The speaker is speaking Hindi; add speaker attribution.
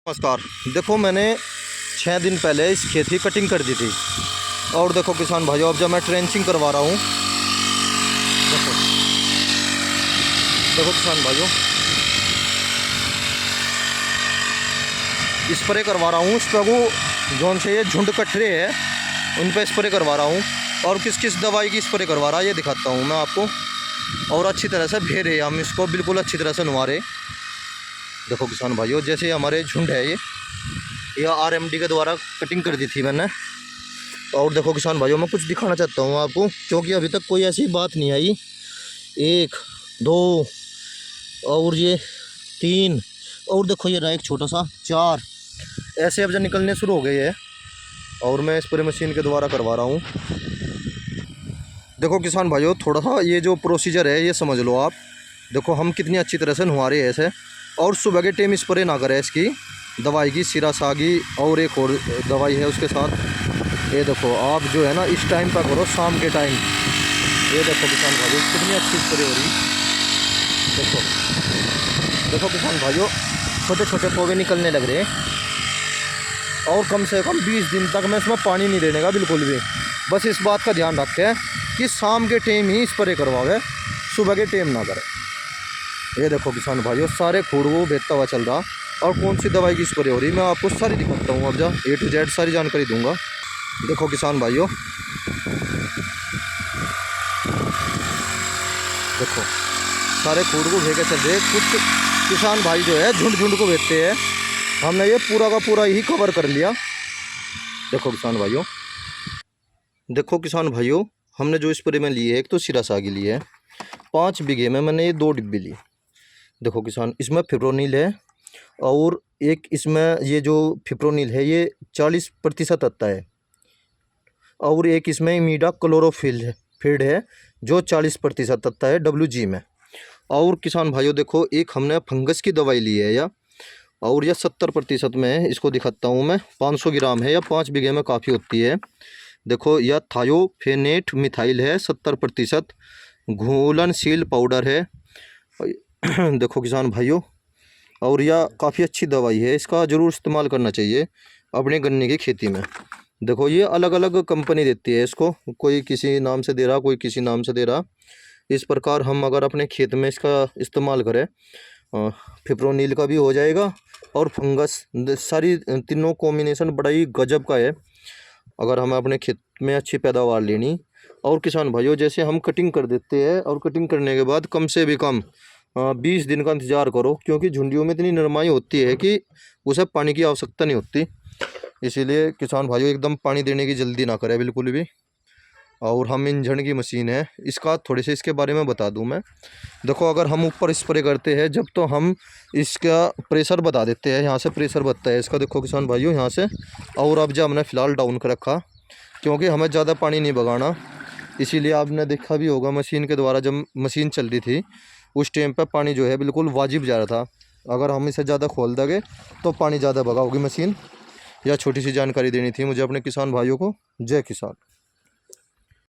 Speaker 1: नमस्कार। देखो मैंने 6 दिन पहले इस खेत की कटिंग कर दी थी और देखो किसान भाइयों, अब जब मैं ट्रेंचिंग करवा रहा हूँ, देखो देखो किसान भाइयों, स्प्रे करवा रहा हूँ इस पर। वो जोन से ये झुंड कटरे है उन पर स्प्रे करवा रहा हूँ और किस किस दवाई की स्प्रे करवा रहा है ये दिखाता हूँ मैं आपको। और अच्छी तरह से भेरे हम इसको बिल्कुल अच्छी तरह से नुआरे। देखो किसान भाइयों, जैसे हमारे झुंड है ये आरएमडी के द्वारा कटिंग कर दी थी मैंने। और देखो किसान भाइयों, मैं कुछ दिखाना चाहता हूँ आपको, क्योंकि अभी तक कोई ऐसी बात नहीं आई। 1 2 और ये 3 और देखो ये रहा एक छोटा सा 4, ऐसे अब जब निकलने शुरू हो गए हैं और मैं स्प्रे मशीन के द्वारा करवा रहा हूँ। देखो किसान भाइयों, थोड़ा सा ये जो प्रोसीजर है ये समझ लो आप। देखो हम कितनी अच्छी तरह से नुआ रहे हैं ऐसे। और सुबह के टाइम स्प्रे ना करें इसकी दवाई की, सिरा सागी और एक और दवाई है उसके साथ। ये देखो आप जो है ना इस टाइम पर करो, शाम के टाइम। ये देखो किसान भाइयों कितनी अच्छी स्प्रे हो रही। देखो देखो किसान भाइयों, छोटे छोटे पौधे निकलने लग रहे हैं और कम से कम 20 दिन तक मैं इसमें पानी नहीं देने का बिल्कुल भी। बस इस बात का ध्यान रखें कि शाम के टाइम ही स्प्रे करवावे, सुबह के टाइम ना करें। ये देखो किसान भाइयों, सारे खूड़ वो बेचता हुआ चल रहा। और कौन सी दवाई की स्प्रे हो रही मैं आपको सारी दिखाता हूँ। अब जा A to Z सारी जानकारी दूंगा। देखो किसान भाइयों, देखो सारे खूड़ को भेके चल रहे। कुछ किसान भाई जो है झुंड झुंड को भेजते हैं, हमने ये पूरा का पूरा ही कवर कर लिया। देखो किसान भाइयों, देखो किसान भाइयों, हमने जो स्प्रे में ली है, एक तो सिरा सागी ली है 5 बीघे में मैंने ये 2 डिब्बी ली। देखो किसान, इसमें फिप्रोनिल है और एक इसमें ये जो फिप्रोनिल है ये 40% आता है और एक इसमें इमीडा क्लोरोफिल्ड है जो 40% आता है WG में। और किसान भाइयों देखो, एक हमने फंगस की दवाई ली है और यह 70% में है। इसको दिखाता हूँ मैं, 500 ग्राम है या 5 बीघे में काफ़ी होती है। देखो यह थायोफेनेट मिथाइल है 70%, घुलनशील पाउडर है। देखो किसान भाइयों, और यह काफ़ी अच्छी दवाई है, इसका ज़रूर इस्तेमाल करना चाहिए अपने गन्ने की खेती में। देखो ये अलग अलग कंपनी देती है इसको, कोई किसी नाम से दे रहा, कोई किसी नाम से दे रहा। इस प्रकार हम अगर अपने खेत में इसका इस्तेमाल करें, फिप्रोनिल का भी हो जाएगा और फंगस, सारी तीनों कॉम्बिनेशन बड़ा ही गजब का है अगर हमें अपने खेत में अच्छी पैदावार लेनी। और किसान भाइयों, जैसे हम कटिंग कर देते हैं और कटिंग करने के बाद कम से भी कम 20 दिन का इंतज़ार करो, क्योंकि झुंडियों में इतनी नरमाई होती है कि उसे पानी की आवश्यकता नहीं होती। इसीलिए किसान भाइयों एकदम पानी देने की जल्दी ना करें बिल्कुल भी। और हम इंजन की मशीन है, इसका थोड़े से इसके बारे में बता दूं मैं। देखो अगर हम ऊपर स्प्रे करते हैं जब, तो हम इसका प्रेशर बता देते हैं, यहाँ से प्रेशर बढ़ता है इसका। देखो किसान भाइयों यहाँ से, और अब जब हमने फ़िलहाल डाउन कर रखा क्योंकि हमें ज़्यादा पानी नहीं बगाना। इसीलिए आपने देखा भी होगा मशीन के द्वारा, जब मशीन चल रही थी उस टाइम पर पानी जो है बिल्कुल वाजिब जा रहा था। अगर हम इसे ज़्यादा खोल देंगे तो पानी ज़्यादा भगाओगी मशीन। यह छोटी सी जानकारी देनी थी मुझे अपने किसान भाइयों को। जय किसान।